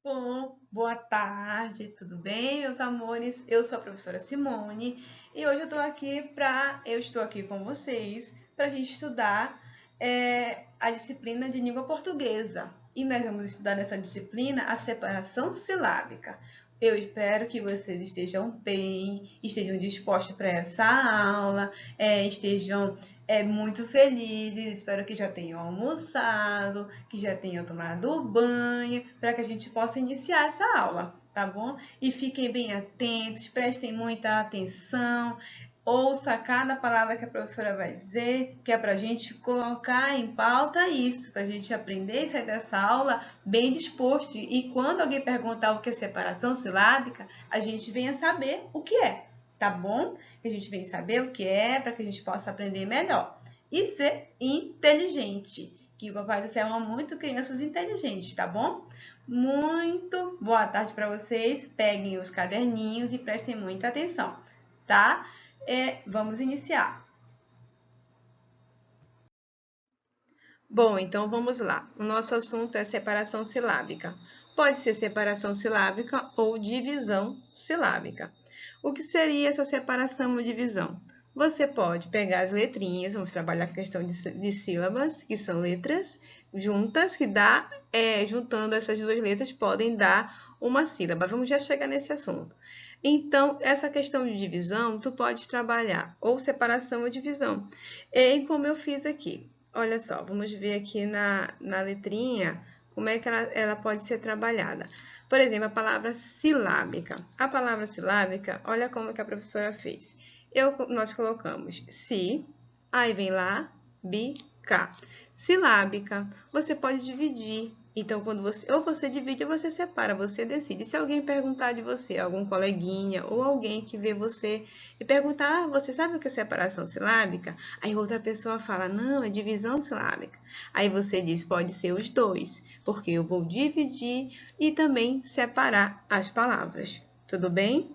Bom, boa tarde, tudo bem, meus amores? Eu sou a professora Simone e hoje eu estou aqui com vocês para a gente estudar a disciplina de língua portuguesa. E nós vamos estudar nessa disciplina a separação silábica. Eu espero que vocês estejam bem, estejam dispostos para essa aula, estejam muito felizes. Espero que já tenham almoçado, que já tenham tomado banho, para que a gente possa iniciar essa aula, tá bom? E fiquem bem atentos, prestem muita atenção. Ouça cada palavra que a professora vai dizer, que é para a gente colocar em pauta isso, para a gente aprender e sair dessa aula bem disposto. E quando alguém perguntar o que é separação silábica, a gente venha saber o que é, tá bom? Que a gente venha saber o que é, para que a gente possa aprender melhor. E ser inteligente, que o Papai do Céu ama muito crianças inteligentes, tá bom? Muito boa tarde para vocês. Peguem os caderninhos e prestem muita atenção, tá? Vamos iniciar. Bom, então vamos lá. O nosso assunto é separação silábica. Pode ser separação silábica ou divisão silábica. O que seria essa separação ou divisão? Você pode pegar as letrinhas, vamos trabalhar com a questão de sílabas, que são letras juntas, que dá, juntando essas duas letras, podem dar uma sílaba. Vamos já chegar nesse assunto. Então, essa questão de divisão, tu pode trabalhar ou separação ou divisão. E como eu fiz aqui. Olha só, vamos ver aqui na letrinha como é que ela pode ser trabalhada. Por exemplo, a palavra silábica. A palavra silábica, olha como que a professora fez. Nós colocamos si, aí vem lá, bi, cá. Silábica, você pode dividir. Então, quando você divide ou você separa, você decide. Se alguém perguntar de você, algum coleguinha ou alguém que vê você e perguntar, você sabe o que é separação silábica? Aí outra pessoa fala, não, é divisão silábica. Aí você diz, pode ser os dois, porque eu vou dividir e também separar as palavras. Tudo bem?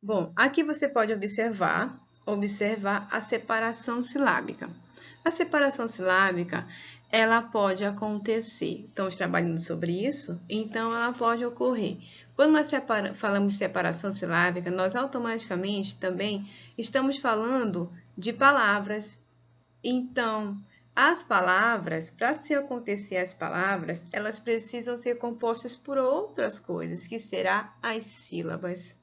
Bom, aqui você pode observar a separação silábica. A separação silábica, ela pode acontecer. Estamos trabalhando sobre isso, então ela pode ocorrer. Quando nós falamos de separação silábica, nós automaticamente também estamos falando de palavras. Então, as palavras, para se acontecer as palavras, elas precisam ser compostas por outras coisas, que será as sílabas.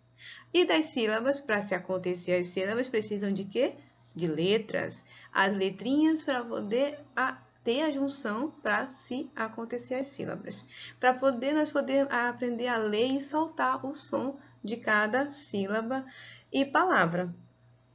E das sílabas, para se acontecer as sílabas, precisam de quê? De letras. As letrinhas para poder ter a junção para se acontecer as sílabas. Para nós poder aprender a ler e soltar o som de cada sílaba e palavra,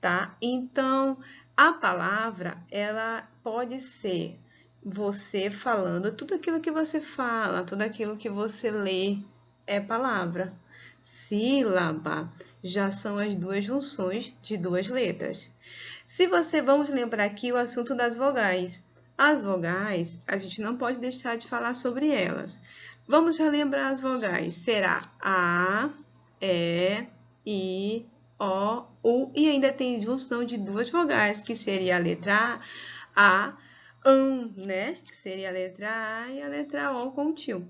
tá? Então, a palavra, ela pode ser você falando, tudo aquilo que você fala, tudo aquilo que você lê é palavra. Sílaba já são as duas junções de duas letras. Vamos lembrar aqui o assunto das vogais. As vogais, a gente não pode deixar de falar sobre elas. Vamos relembrar as vogais. Será A, E, I, O, U e ainda tem junção de duas vogais, que seria a letra A, né? Que seria a letra A e a letra O com tio.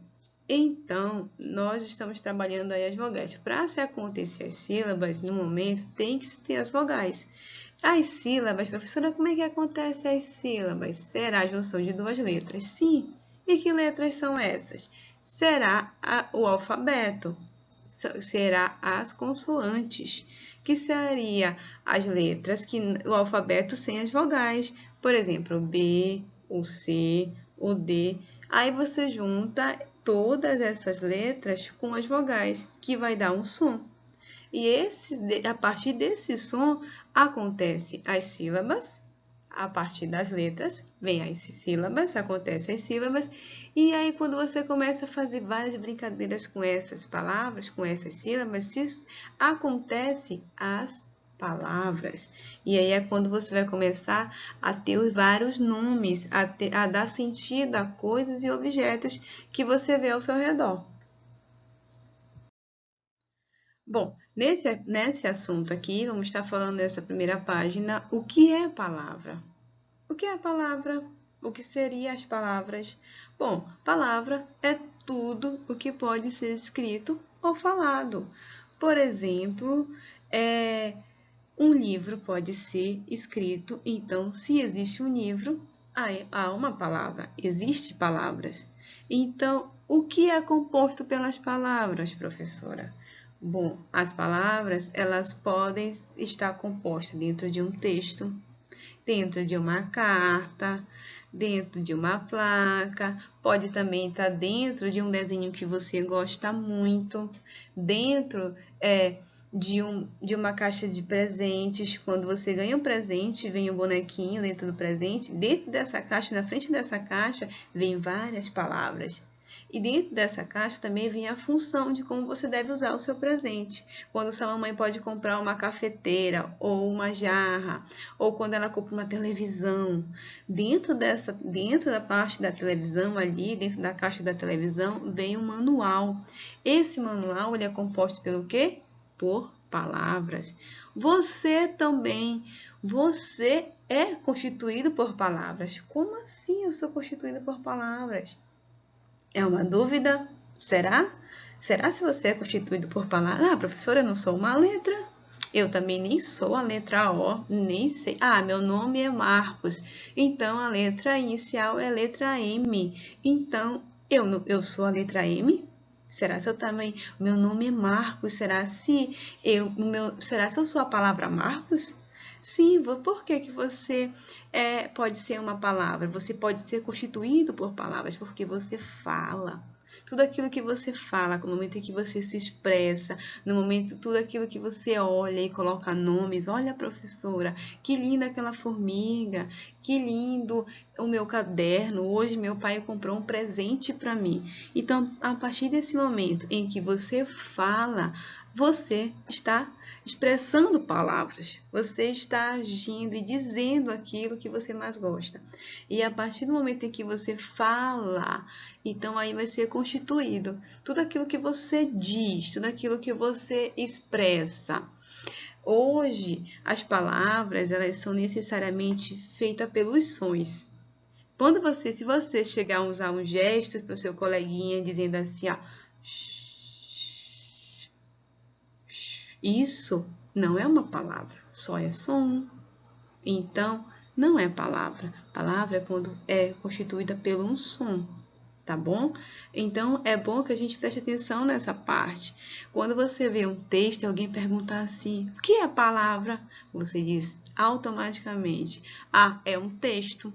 Então, nós estamos trabalhando aí as vogais. Para se acontecer as sílabas, no momento, tem que se ter as vogais. As sílabas, professora, como é que acontece as sílabas? Será a junção de duas letras? Sim. E que letras são essas? Será o alfabeto. Será as consoantes, que seria as letras, o alfabeto sem as vogais. Por exemplo, o B, o C, o D. Aí você junta todas essas letras com as vogais, que vai dar um som. E a partir desse som, acontece as sílabas, a partir das letras, vem as sílabas, acontecem as sílabas, e aí quando você começa a fazer várias brincadeiras com essas palavras, com essas sílabas, acontece as palavras. E aí é quando você vai começar a ter os vários nomes, a dar sentido a coisas e objetos que você vê ao seu redor. Bom, nesse assunto aqui, vamos estar falando nessa primeira página, o que é palavra? O que é a palavra? O que seriam as palavras? Bom, palavra é tudo o que pode ser escrito ou falado. Por exemplo, um livro pode ser escrito, então, se existe um livro, há uma palavra, existem palavras. Então, o que é composto pelas palavras, professora? Bom, as palavras, elas podem estar compostas dentro de um texto, dentro de uma carta, dentro de uma placa, pode também estar dentro de um desenho que você gosta muito, dentro de uma caixa de presentes. Quando você ganha um presente, vem um bonequinho dentro do presente, dentro dessa caixa, na frente dessa caixa, vem várias palavras. E dentro dessa caixa também vem a função de como você deve usar o seu presente. Quando sua mamãe pode comprar uma cafeteira ou uma jarra, ou quando ela compra uma televisão. Dentro da parte da televisão ali, dentro da caixa da televisão, vem um manual. Esse manual ele é composto pelo quê? Por palavras. Você também, você é constituído por palavras. Como assim eu sou constituído por palavras? É uma dúvida? Será? Será se você é constituído por palavras? Ah, professora, eu não sou uma letra. Eu também nem sou a letra O, nem sei. Ah, meu nome é Marcos. Então, a letra inicial é letra M. Então, eu sou a letra M? Será se eu também... Meu nome é Marcos. Será se eu sou a palavra Marcos? Sim, por que que você pode ser uma palavra? Você pode ser constituído por palavras, porque você fala. Tudo aquilo que você fala, no momento em que você se expressa, no momento, tudo aquilo que você olha e coloca nomes. Olha, professora, que linda aquela formiga, que lindo o meu caderno. Hoje meu pai comprou um presente para mim. Então, a partir desse momento em que você fala, você está expressando palavras, você está agindo e dizendo aquilo que você mais gosta. E a partir do momento em que você fala, então aí vai ser constituído tudo aquilo que você diz, tudo aquilo que você expressa. Hoje, as palavras, elas são necessariamente feitas pelos sons. Se você chegar a usar um gesto para o seu coleguinha dizendo assim, ó, isso não é uma palavra, só é som. Então, não é palavra. Palavra é quando é constituída pelo um som, tá bom? Então, é bom que a gente preste atenção nessa parte. Quando você vê um texto e alguém perguntar assim, o que é palavra? Você diz automaticamente, ah, é um texto.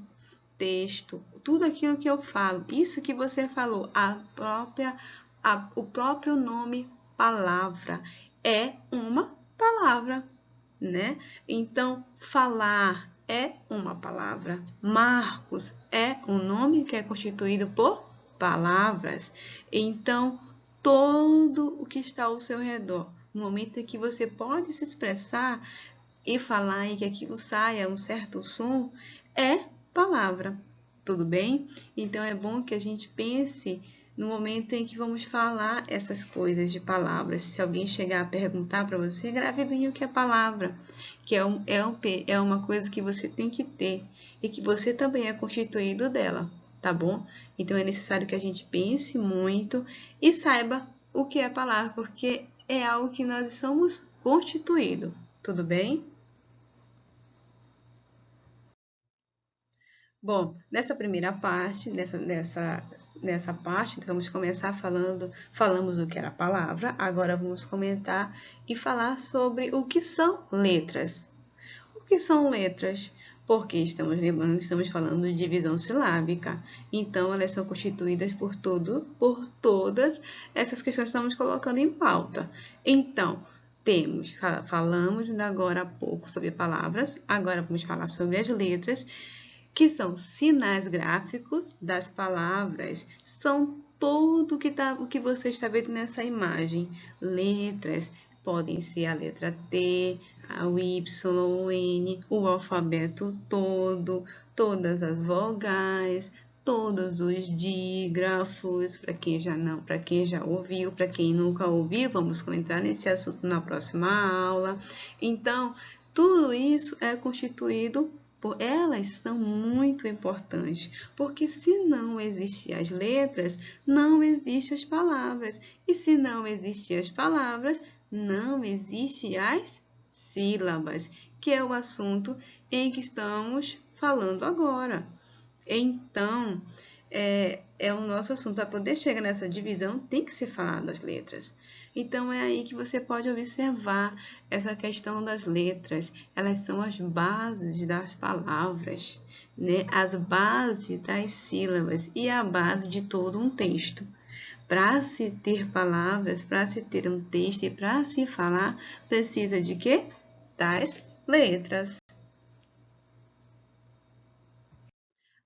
Texto, tudo aquilo que eu falo, isso que você falou, o próprio nome palavra é uma palavra, né? Então, falar é uma palavra. Marcos é um nome que é constituído por palavras. Então, todo o que está ao seu redor, no momento em que você pode se expressar e falar e que aquilo saia um certo som, é palavra. Tudo bem? Então, é bom que a gente pense no momento em que vamos falar essas coisas de palavras. Se alguém chegar a perguntar para você, grave bem o que é palavra, que é uma coisa que você tem que ter e que você também é constituído dela, tá bom? Então, é necessário que a gente pense muito e saiba o que é palavra, porque é algo que nós somos constituídos, tudo bem? Bom, nessa primeira parte, nessa parte, então vamos começar falamos o que era a palavra, agora vamos comentar e falar sobre o que são letras. O que são letras? Porque estamos lembrando que estamos falando de divisão silábica, então elas são constituídas por todas essas questões que estamos colocando em pauta. Então, falamos ainda agora há pouco sobre palavras, agora vamos falar sobre as letras, que são sinais gráficos das palavras, são tudo o que você está vendo nessa imagem. Letras podem ser a letra T, o Y, o N, o alfabeto todo, todas as vogais, todos os dígrafos, para quem já ouviu, para quem nunca ouviu, vamos comentar nesse assunto na próxima aula. Então, tudo isso é constituído Elas são muito importantes, porque se não existem as letras, não existem as palavras. E se não existem as palavras, não existem as sílabas, que é o assunto em que estamos falando agora. Então, é o nosso assunto. Para poder chegar nessa divisão, tem que se falar das letras. Então, é aí que você pode observar essa questão das letras. Elas são as bases das palavras, né? As bases das sílabas e a base de todo um texto. Para se ter palavras, para se ter um texto e para se falar, precisa de quê? Das letras.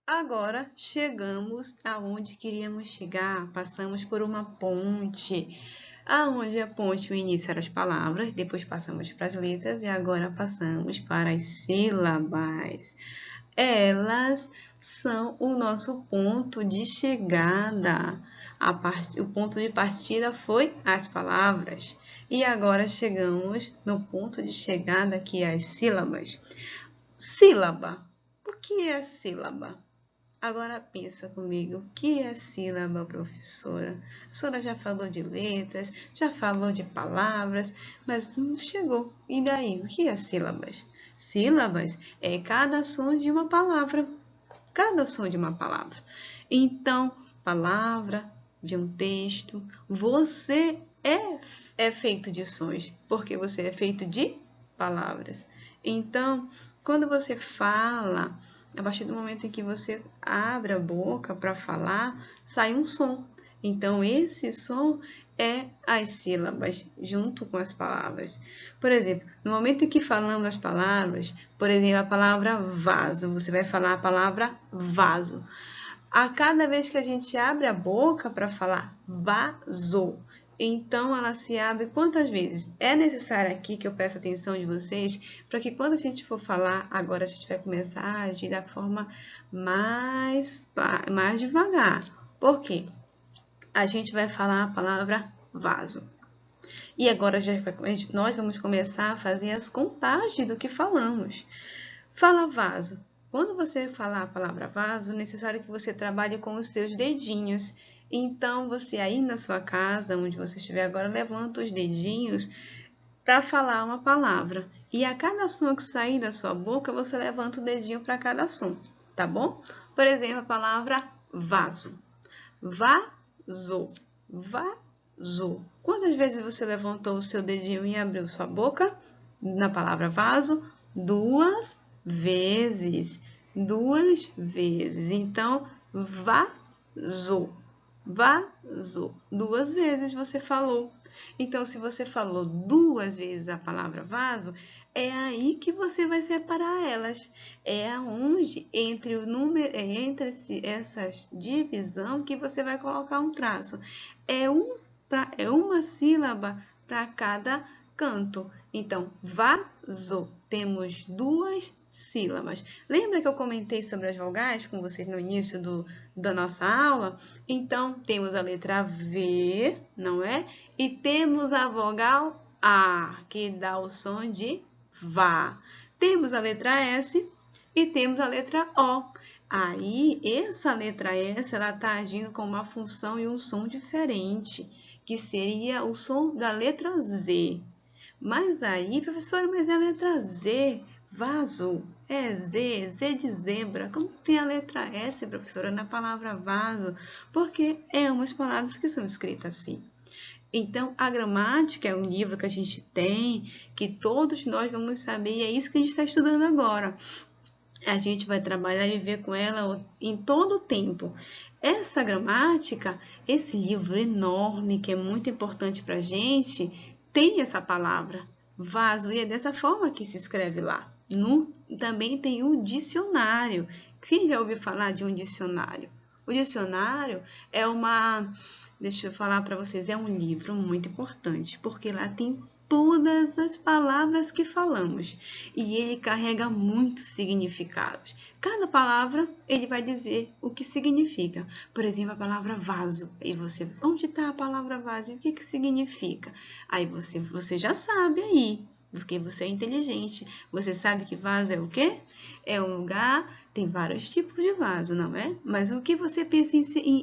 Agora chegamos aonde queríamos chegar, passamos por uma ponte, aonde a ponte, o início eram as palavras, depois passamos para as letras e agora passamos para as sílabas. Elas são o nosso ponto de chegada. O ponto de partida foi as palavras. E agora chegamos no ponto de chegada, que é as sílabas. Sílaba. O que é sílaba? Agora pensa comigo, o que é sílaba, professora? A professora já falou de letras, já falou de palavras, mas não chegou. E daí, o que é sílabas? Sílabas é cada som de uma palavra. Cada som de uma palavra. Então, palavra de um texto, você é feito de sons, porque você é feito de palavras. Então, quando você fala, a partir do momento em que você abre a boca para falar, sai um som. Então, esse som é as sílabas, junto com as palavras. Por exemplo, no momento em que falamos as palavras, por exemplo, a palavra vaso, você vai falar a palavra vaso. A cada vez que a gente abre a boca para falar vaso, então ela se abre quantas vezes? É necessário aqui que eu peça atenção de vocês, para que quando a gente for falar, agora a gente vai começar a agir da forma mais devagar. Por quê? A gente vai falar a palavra vaso. E agora nós vamos começar a fazer as contagens do que falamos. Fala vaso. Quando você falar a palavra vaso, é necessário que você trabalhe com os seus dedinhos. Então, você aí na sua casa, onde você estiver agora, levanta os dedinhos para falar uma palavra. E a cada som que sair da sua boca, você levanta o dedinho para cada som, tá bom? Por exemplo, a palavra vaso. Vazou. Vazou. Quantas vezes você levantou o seu dedinho e abriu sua boca na palavra vaso? 2 vezes. 2 vezes. Então, vazou. Vazou. 2 vezes você falou. Então, se você falou 2 vezes a palavra vaso, é aí que você vai separar elas. É aonde, entre o número, entre essa divisão, que você vai colocar um traço. É uma sílaba para cada canto. Então, vazou. Temos 2 sílabas. Lembra que eu comentei sobre as vogais com vocês no início da nossa aula? Então, temos a letra V, não é? E temos a vogal A, que dá o som de vá. Temos a letra S e temos a letra O. Aí, essa letra S, ela está agindo com uma função e um som diferente, que seria o som da letra Z. Mas aí, professora, mas é a letra Z, vaso, é Z, Z de zebra. Como tem a letra S, professora, na palavra vaso? Porque é umas palavras que são escritas assim. Então, a gramática é um livro que a gente tem, que todos nós vamos saber, e é isso que a gente está estudando agora. A gente vai trabalhar e viver com ela em todo o tempo. Essa gramática, esse livro enorme, que é muito importante para a gente, tem essa palavra, vaso, e é dessa forma que se escreve lá. Também tem o dicionário. Quem já ouviu falar de um dicionário? O dicionário é deixa eu falar para vocês, é um livro muito importante, porque lá tem todas as palavras que falamos e ele carrega muitos significados. Cada palavra ele vai dizer o que significa. Por exemplo, a palavra vaso. E você, onde está a palavra vaso? E o que significa? Aí você já sabe aí. porque você é inteligente. Você sabe que vaso é o quê? É um lugar, tem vários tipos de vaso, não é? Mas o que você pensa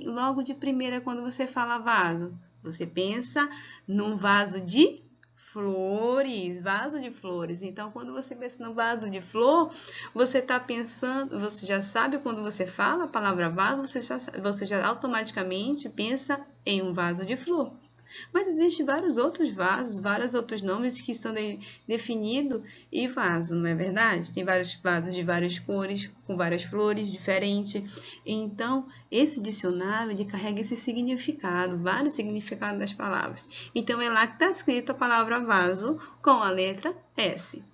logo de primeira quando você fala vaso? Você pensa num vaso de flores, vaso de flores. Então, quando você pensa no vaso de flor, você está pensando, você já sabe quando você fala a palavra vaso, você já automaticamente pensa em um vaso de flor. Mas existem vários outros vasos, vários outros nomes que estão definidos e vaso, não é verdade? Tem vários vasos de várias cores, com várias flores diferentes. Então, esse dicionário ele carrega esse significado, vários significados das palavras. Então, é lá que está escrito a palavra vaso com a letra S.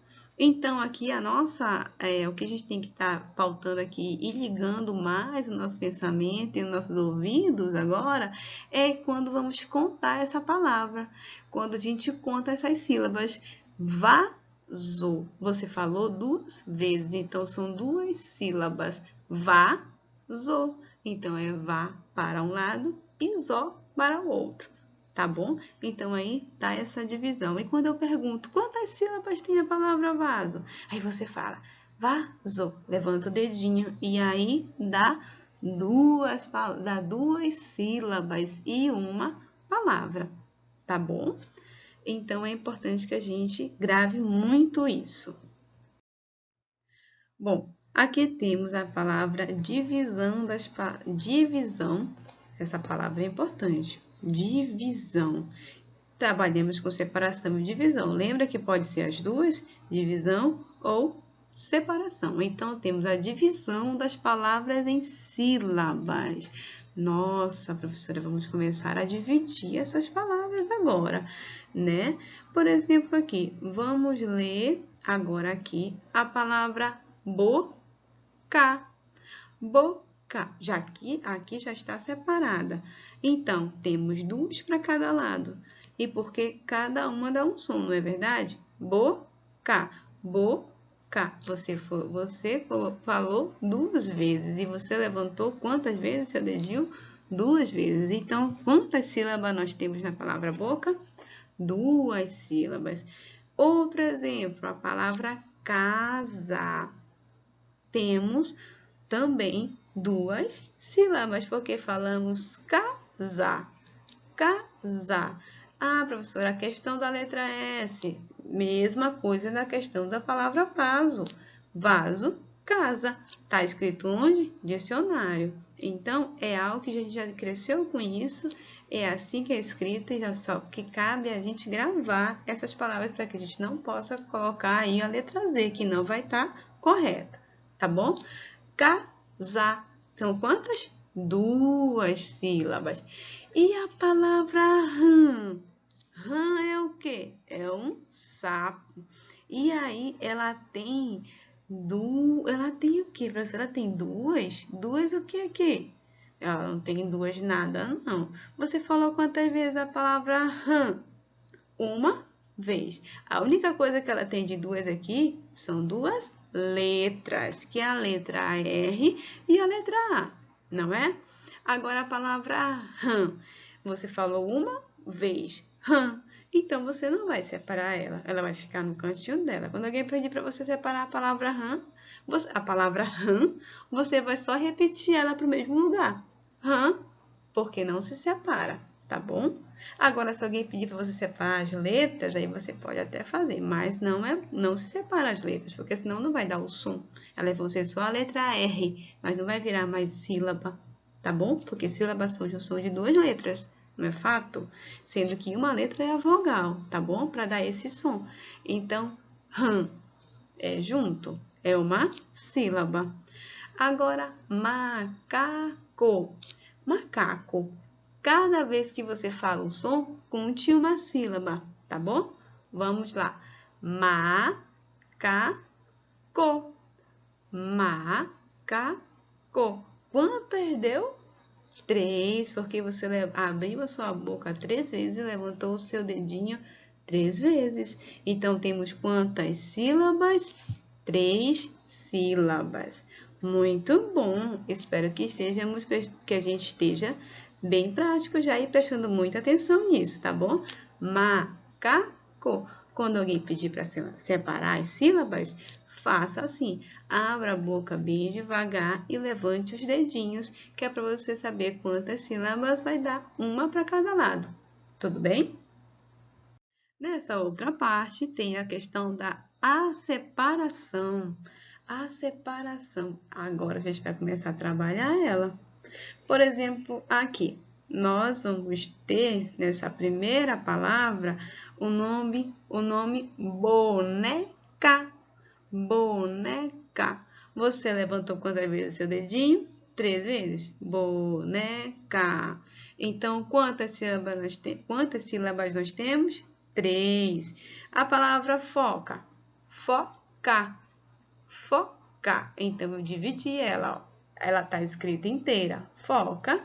Então, aqui o que a gente tem que estar pautando aqui e ligando mais o nosso pensamento e os nossos ouvidos agora é quando vamos contar essa palavra. Quando a gente conta essas sílabas. Vaso. Você falou 2 vezes, então são 2 sílabas. Vaso. Então, é vá para um lado e zó para o outro. Tá bom? Então, aí tá essa divisão. E quando eu pergunto quantas sílabas tem a palavra vaso? Aí você fala vaso, levanta o dedinho e aí dá duas sílabas e uma palavra. Tá bom? Então, é importante que a gente grave muito isso. Bom, aqui temos a palavra divisão. Essa palavra é importante. Divisão. Trabalhamos com separação e divisão. Lembra que pode ser as duas? Divisão ou separação. Então, temos a divisão das palavras em sílabas. Nossa, professora, vamos começar a dividir essas palavras agora, né? Por exemplo, aqui, vamos ler agora aqui a palavra boca. Boca. Aqui já está separada. Então, temos 2 para cada lado. E porque cada uma dá um som, não é verdade? Boca. Boca. Você falou 2 vezes. E você levantou quantas vezes seu dedinho? 2 vezes. Então, quantas sílabas nós temos na palavra boca? 2 sílabas. Outro exemplo, a palavra casa. Temos também 2 sílabas, porque falamos casa. Casa. Ah, professora, a questão da letra S. Mesma coisa na questão da palavra vaso. Vaso, casa. Está escrito onde? Dicionário. Então, é algo que a gente já cresceu com isso. É assim que é escrito, e só que cabe a gente gravar essas palavras para que a gente não possa colocar aí a letra Z, que não vai estar correta. Tá bom? Casa. São quantas? 2 sílabas. E a palavra rã? Rã é o quê? É um sapo. E aí, ela tem o quê, professora? Ela tem 2? 2 o que aqui? Ela não tem 2 nada, não. Você falou quantas vezes a palavra rã? 1 vez. A única coisa que ela tem de 2 aqui são 2 letras, que é a letra R e a letra A, não é? Agora, a palavra rã. Você falou 1 vez, rã. Então, você não vai separar ela. Ela vai ficar no cantinho dela. Quando alguém pedir para você separar a palavra rã, você vai só repetir ela para o mesmo lugar. Rã, porque não se separa, tá bom? Agora, se alguém pedir para você separar as letras, aí você pode até fazer, mas não se separa as letras, porque senão não vai dar o som. Elas vão ser só a letra R, mas não vai virar mais sílaba, tá bom? Porque sílabas são junção de 2 letras, não é fato? Sendo que uma letra é a vogal, tá bom? Para dar esse som. Então, rã é junto, é uma sílaba. Agora, macaco. Macaco. Cada vez que você fala o som, conte uma sílaba, tá bom? Vamos lá. Macaco. Macaco. Quantas deu? 3, porque você abriu a sua boca 3 vezes e levantou o seu dedinho 3 vezes. Então, temos quantas sílabas? 3 sílabas. Muito bom. Espero que a gente esteja bem prático já e prestando muita atenção nisso, tá bom? Macaco. Quando alguém pedir para separar as sílabas, faça assim. Abra a boca bem devagar e levante os dedinhos, que é para você saber quantas sílabas vai dar, uma para cada lado. Tudo bem? Nessa outra parte, tem a questão da separação. A separação. Agora a gente vai começar a trabalhar ela. Por exemplo, aqui, nós vamos ter, nessa primeira palavra, o nome boneca. Boneca. Você levantou quantas vezes seu dedinho? 3 vezes. Boneca. Então, quantas sílabas nós temos? 3. A palavra foca. Foca. Foca. Então, eu dividi ela, ó. Ela está escrita inteira. Foca.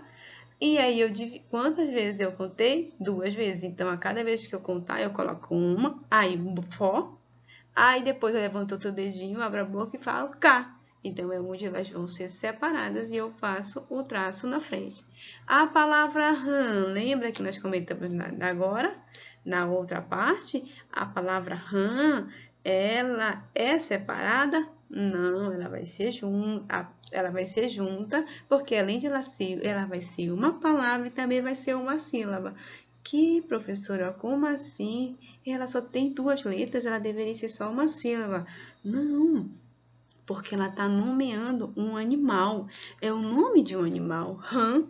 E aí, quantas vezes eu contei? 2 vezes. Então, a cada vez que eu contar, eu coloco uma. Aí, fó. Aí, depois eu levanto outro dedinho, abro a boca e falo cá. Então, é onde elas vão ser separadas e eu faço o traço na frente. A palavra rã, lembra que nós comentamos agora? Na outra parte, a palavra rã, ela é separada? Não, ela vai ser junta, porque além de ela vai ser uma palavra e também vai ser uma sílaba. Que, professora, como assim? Ela só tem 2 letras, ela deveria ser só uma sílaba. Não, porque ela está nomeando um animal. É o nome de um animal, rã.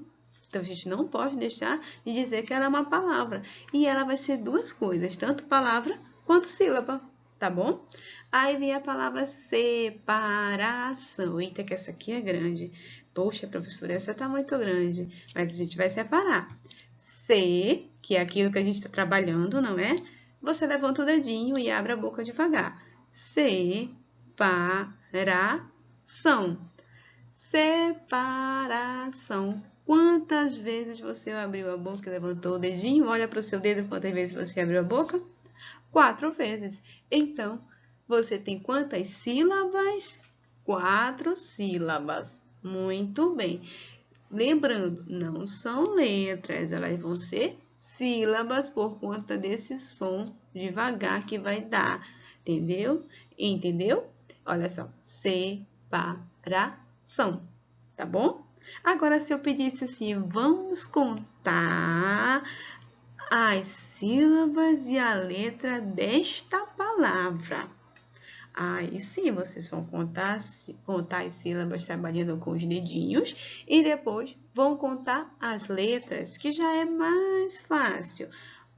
Então, a gente não pode deixar de dizer que ela é uma palavra. E ela vai ser 2 coisas, tanto palavra quanto sílaba, tá bom? Aí vem a palavra separação. Eita, que essa aqui é grande. Poxa, professora, essa tá muito grande. Mas a gente vai separar. Se, que é aquilo que a gente está trabalhando, não é? Você levanta o dedinho e abre a boca devagar. Separação. Separação. Quantas vezes você abriu a boca e levantou o dedinho? Olha para o seu dedo quantas vezes você abriu a boca. 4 vezes. Então, você tem quantas sílabas? 4 sílabas. Muito bem. Lembrando, não são letras, elas vão ser sílabas por conta desse som devagar que vai dar. Entendeu? Entendeu? Olha só. Separação. Tá bom? Agora, se eu pedisse assim, vamos contar as sílabas e a letra desta palavra. Aí sim, vocês vão contar as sílabas trabalhando com os dedinhos e depois vão contar as letras, que já é mais fácil.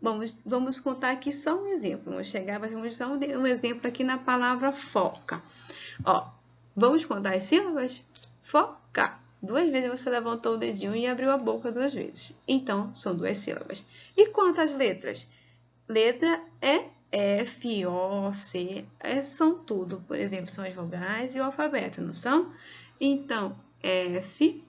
Vamos contar aqui só um exemplo. Vamos dar um exemplo aqui na palavra foca. Ó, vamos contar as sílabas? Foca. 2 vezes você levantou o dedinho e abriu a boca 2 vezes. Então, são 2 sílabas. E quantas letras? Letra F, O, C, são tudo. Por exemplo, são as vogais e o alfabeto, não são? Então, F,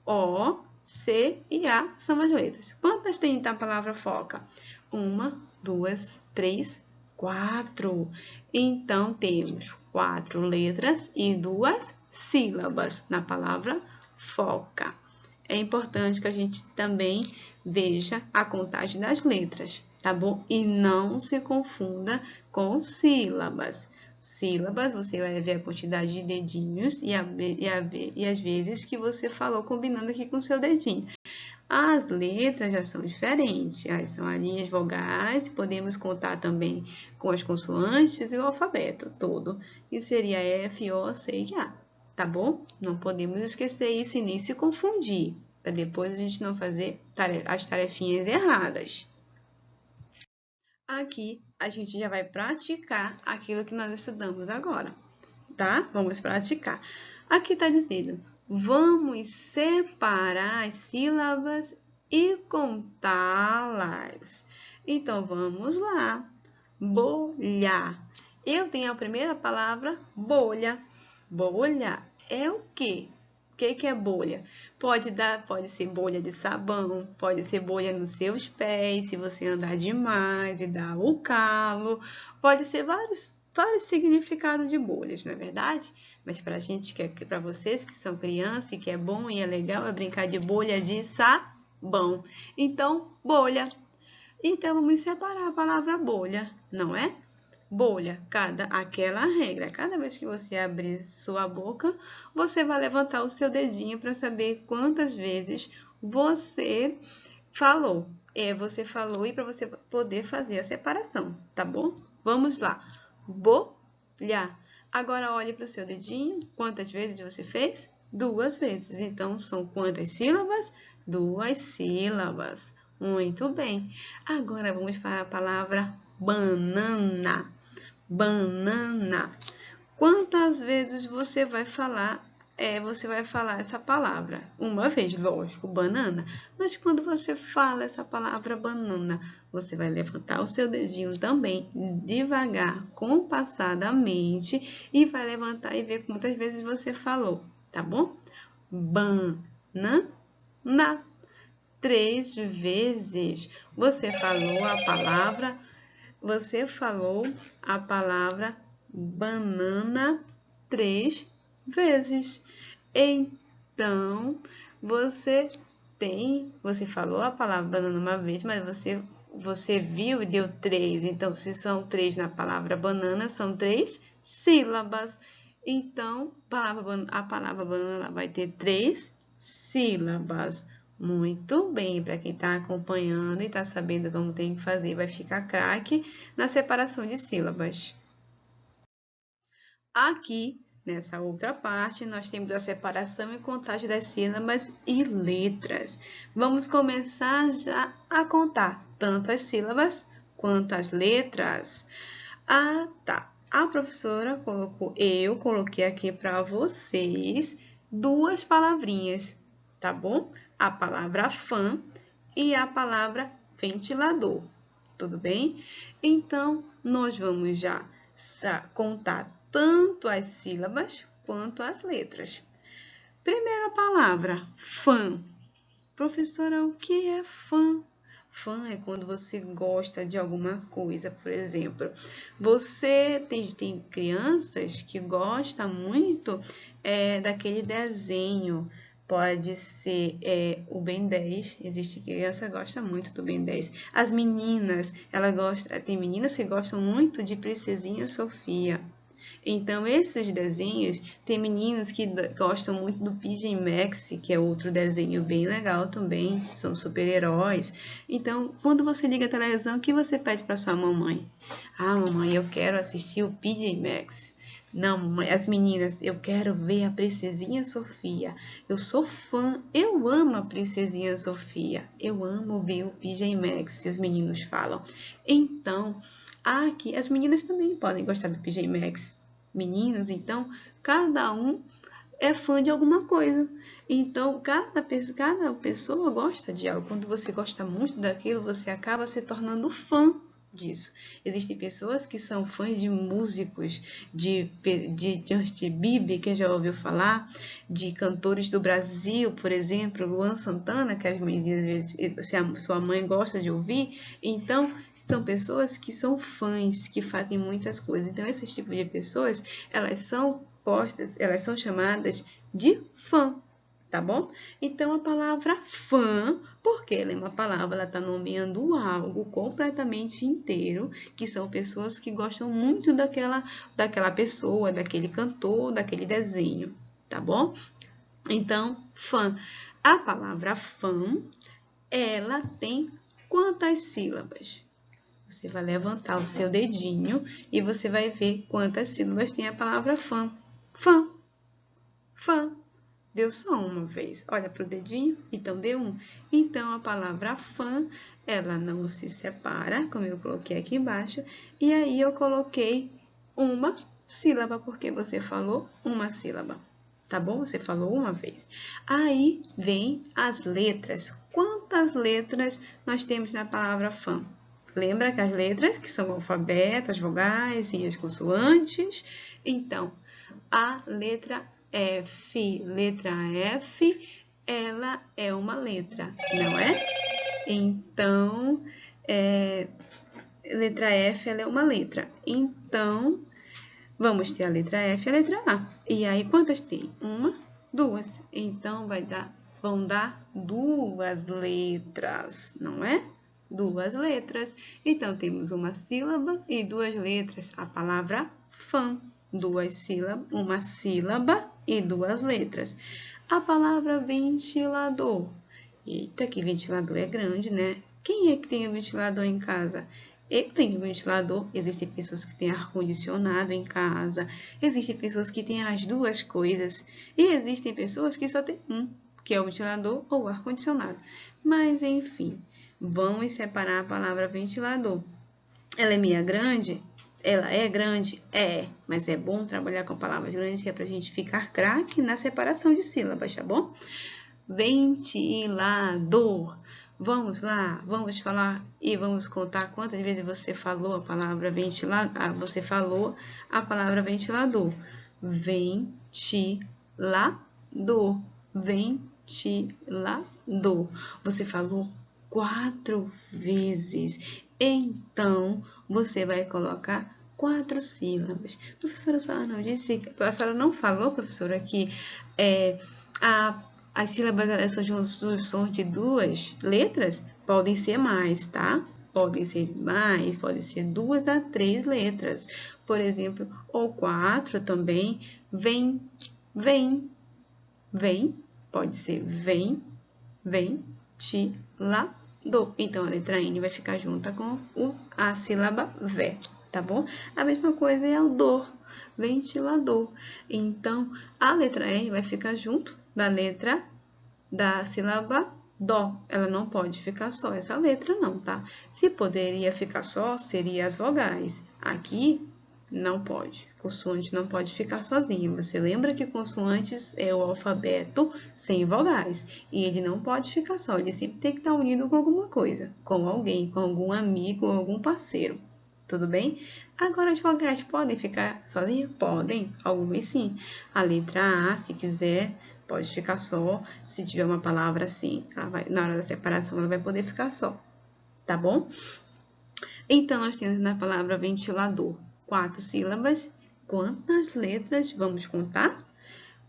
O, C e A são as letras. Quantas tem então a palavra foca? 1, 2, 3, 4. Então, temos 4 letras e 2 sílabas na palavra foca. É importante que a gente também veja a contagem das letras, tá bom? E não se confunda com sílabas. Sílabas, você vai ver a quantidade de dedinhos e as vezes que você falou combinando aqui com o seu dedinho. As letras já são diferentes, elas são ali as vogais, podemos contar também com as consoantes e o alfabeto todo, que seria F, O, C e A, tá bom? Não podemos esquecer isso e nem se confundir, para depois a gente não fazer as tarefinhas erradas. Aqui a gente já vai praticar aquilo que nós estudamos agora, tá? Vamos praticar. Aqui está dizendo, vamos separar as sílabas e contá-las. Então, vamos lá. Bolha. Eu tenho a primeira palavra, bolha. Bolha é o quê? O que é bolha? Pode ser bolha de sabão, pode ser bolha nos seus pés, se você andar demais e dar o calo. Pode ser vários significados de bolhas, não é verdade? Mas para vocês que são crianças e que é bom e é legal, é brincar de bolha de sabão. Então, bolha. Então, vamos separar a palavra bolha, não é? Bolha, aquela regra. Cada vez que você abrir sua boca, você vai levantar o seu dedinho para saber quantas vezes você falou. Você falou e para você poder fazer a separação, tá bom? Vamos lá. Bolha. Agora olhe para o seu dedinho. Quantas vezes você fez? 2 vezes. Então, são quantas sílabas? 2 sílabas. Muito bem. Agora vamos para a palavra banana. Banana. Quantas vezes você vai falar essa palavra? Uma vez, lógico, banana. Mas quando você fala essa palavra banana, você vai levantar o seu dedinho também, devagar, compassadamente, e vai levantar e ver quantas vezes você falou, tá bom? Banana. 3 vezes. Você falou a palavra banana 3 vezes. Então, você falou a palavra banana uma vez, mas você viu e deu 3. Então, se são 3 na palavra banana, são 3 sílabas. Então, a palavra banana vai ter 3 sílabas. Muito bem, para quem está acompanhando e está sabendo como tem que fazer, vai ficar craque na separação de sílabas. Aqui, nessa outra parte, nós temos a separação e contagem das sílabas e letras. Vamos começar já a contar tanto as sílabas quanto as letras. Ah, tá. A professora eu coloquei aqui para vocês 2 palavrinhas, tá bom? A palavra fã e a palavra ventilador, tudo bem? Então, nós vamos já contar tanto as sílabas quanto as letras. Primeira palavra, fã. Professora, o que é fã? Fã é quando você gosta de alguma coisa, por exemplo. Você tem crianças que gostam muito daquele desenho. Pode ser o Ben 10. Existe criança que gosta muito do Ben 10. As meninas, tem meninas que gostam muito de Princesinha Sofia. Então, esses desenhos, tem meninos que gostam muito do PJ Masks, que é outro desenho bem legal também, são super-heróis. Então, quando você liga a televisão, o que você pede para sua mamãe? Ah, mamãe, eu quero assistir o PJ Masks. Não, mamãe, as meninas, eu quero ver a Princesinha Sofia. Eu sou fã, eu amo a Princesinha Sofia. Eu amo ver o PJ Masks, se os meninos falam. Então, aqui, as meninas também podem gostar do PJ Masks. Meninos, então, cada um é fã de alguma coisa. Então, cada pessoa gosta de algo. Quando você gosta muito daquilo, você acaba se tornando fã disso. Existem pessoas que são fãs de músicos, de Justin Bieber, que já ouviu falar, de cantores do Brasil, por exemplo, Luan Santana, que as mãezinhas, às vezes, se a sua mãe gosta de ouvir. Então, são pessoas que são fãs, que fazem muitas coisas. Então, esses tipos de pessoas, elas são chamadas de fã, tá bom? Então, a palavra fã, porque ela é uma palavra, ela está nomeando algo completamente inteiro, que são pessoas que gostam muito daquela pessoa, daquele cantor, daquele desenho, tá bom? Então, fã. A palavra fã, ela tem quantas sílabas? Você vai levantar o seu dedinho e você vai ver quantas sílabas tem a palavra fã. Fã. Fã. Deu só uma vez. Olha para o dedinho, então deu 1. Então, a palavra fã, ela não se separa, como eu coloquei aqui embaixo. E aí, eu coloquei uma sílaba, porque você falou uma sílaba. Tá bom? Você falou uma vez. Aí, vem as letras. Quantas letras nós temos na palavra fã? Lembra que as letras, que são o alfabeto, as vogais e as consoantes. Então, a letra F, ela é uma letra, não é? Então, letra F, ela é uma letra. Então, vamos ter a letra F e a letra A. E aí, quantas tem? 1, 2. Então, vão dar 2 letras, não é? duas letras. Então, temos uma sílaba e duas letras. A palavra fã, uma sílaba e duas letras. A palavra ventilador. Eita, que ventilador é grande, né? Quem é que tem um ventilador em casa? Eu tenho um ventilador. Existem pessoas que têm ar-condicionado em casa. Existem pessoas que têm as duas coisas. E existem pessoas que só têm um, que é o ventilador ou o ar-condicionado. Mas, enfim, vamos separar a palavra ventilador. Ela é meia grande? Ela é grande? É, mas é bom trabalhar com palavras grandes que é pra gente ficar craque na separação de sílabas, tá bom? Ventilador. Vamos lá, vamos falar e vamos contar quantas vezes você falou a palavra ventilador. Você falou a palavra ventilador. Ventilador. Ventilador. Você falou 4 vezes. Então, você vai colocar 4 sílabas. Professora, a senhora não disse, a senhora não falou, professora, que as sílabas são de 2 letras? Podem ser mais, tá? Podem ser mais, podem ser 2 a 3 letras. Por exemplo, ou 4 também. Vem, pode ser vem, ventilador. Então, a letra N vai ficar junta com a sílaba vé, tá bom? A mesma coisa é o dor, ventilador. Então, a letra N vai ficar junto da sílaba dó. Ela não pode ficar só essa letra não, tá? Se poderia ficar só, seria as vogais. Aqui, não pode. Consoante não pode ficar sozinho. Você lembra que consoantes é o alfabeto sem vogais. E ele não pode ficar só. Ele sempre tem que estar unido com alguma coisa. Com alguém, com algum amigo, algum parceiro. Tudo bem? Agora, as vogais podem ficar sozinhas? Podem. Algumas sim. A letra A, se quiser, pode ficar só. Se tiver uma palavra assim, na hora da separação, ela vai poder ficar só. Tá bom? Então, nós temos na palavra ventilador 4 sílabas. Quantas letras? Vamos contar?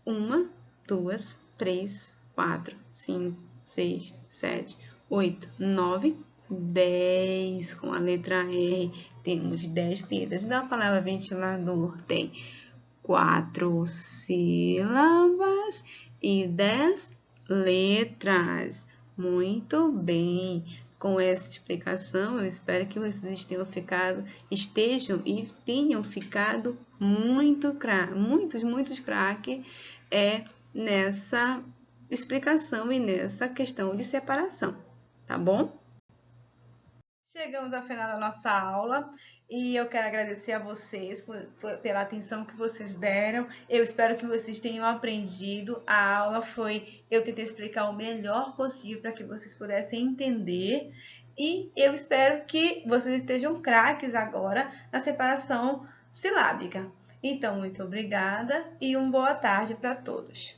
1, 2, 3, 4, 5, 6, 7, 8, 9, 10. Com a letra R, temos 10 letras. Então, a palavra ventilador tem 4 sílabas e 10 letras. Muito bem. Com essa explicação, eu espero que vocês tenham ficado muitos craques nessa explicação e nessa questão de separação, tá bom? Chegamos ao final da nossa aula e eu quero agradecer a vocês pela atenção que vocês deram. Eu espero que vocês tenham aprendido. A aula eu tentei explicar o melhor possível para que vocês pudessem entender. E eu espero que vocês estejam craques agora na separação silábica. Então, muito obrigada e uma boa tarde para todos.